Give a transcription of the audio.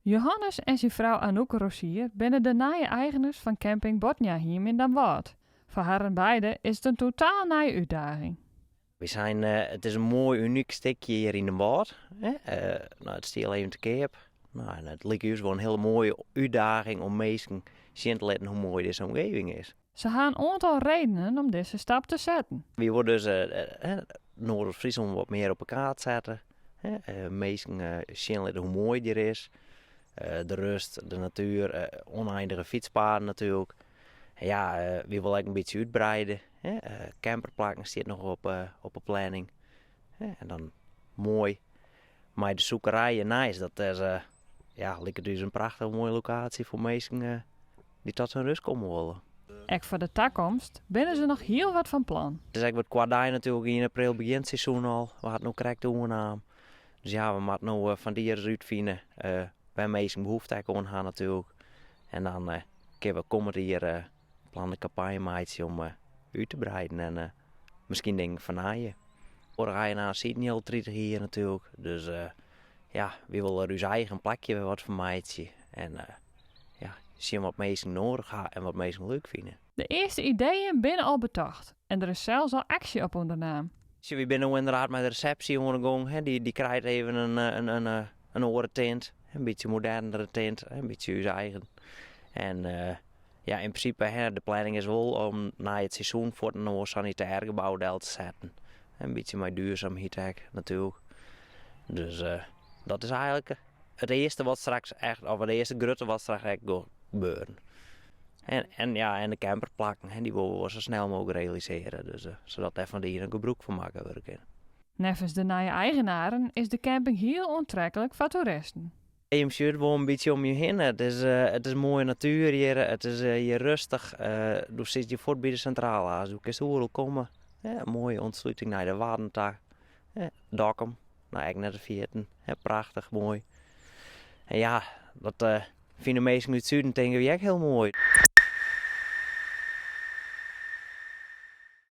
Johannes en zijn vrouw Anouk Rossier binnen de nieuwe eigenaars van camping Botniaheim in Den Bosch. Voor haar en beiden is het een totaal nieuwe uitdaging. Het is een mooi, uniek stukje hier in de Bosch. Het Steel even te Keep. En het lijkt ons wel een hele mooie uitdaging om mensen zien te laten hoe mooi deze omgeving is. Ze hebben een aantal redenen om deze stap te zetten. We worden dus Noord-Friesland wat meer op elkaar te zetten. Mensen zien laten hoe mooi die er is. De rust, de natuur, oneindige fietspaden natuurlijk. En ja, we willen eigenlijk een beetje uitbreiden. Camperplakken zit nog op de planning. En dan mooi. Maar de zoekerijen nice, dat is lijkt dus een prachtige mooie locatie voor mensen die tot hun rust komen willen. Ook voor de toekomst binnen ze nog heel wat van plan. Het is eigenlijk wat kwaad natuurlijk in april begint het seizoen al. We hadden nog correct aan. Dus ja, we moeten nu van die eens uitvinden. Bij mensen behoefte aan gaan natuurlijk. En dan kunnen we komen hier plannen campagne maken om uit te breiden en misschien dingen van naaien. Vorige eigenaar ziet niet al 30 hier natuurlijk. Dus we willen er ons eigen plekje weer wat van maken. En zien wat mensen nodig hebben en wat mensen leuk vinden. De eerste ideeën binnen al bedacht en er is zelfs al actie op ondernaam. We zijn nu inderdaad met de receptie ondergang. Die krijgt even een orentent. Een beetje modernere tent, een beetje ons eigen. En in principe, de planning is wel om na het seizoen voor een sanitair gebouw te zetten. Een beetje met duurzaamheid natuurlijk. Dus dat is eigenlijk het eerste wat straks echt, of de eerste grote wat straks echt gaat gebeuren. En de camperplakken, die willen we zo snel mogelijk realiseren. Dus, zodat er van hier een gebruik van maken worden. Nevens de nieuwe eigenaren is de camping heel aantrekkelijk voor toeristen. Je ziet wel een beetje om je heen. Het is mooie natuur hier. Het is hier rustig. Je zit je voort bij de centrale. Je kunt overal komen. Een mooie ontsluiting naar de Wadentag. Dokkum. Nou, ik net de 14. Prachtig mooi. En ja, dat vinden mensen uit het zuiden denk ik echt heel mooi.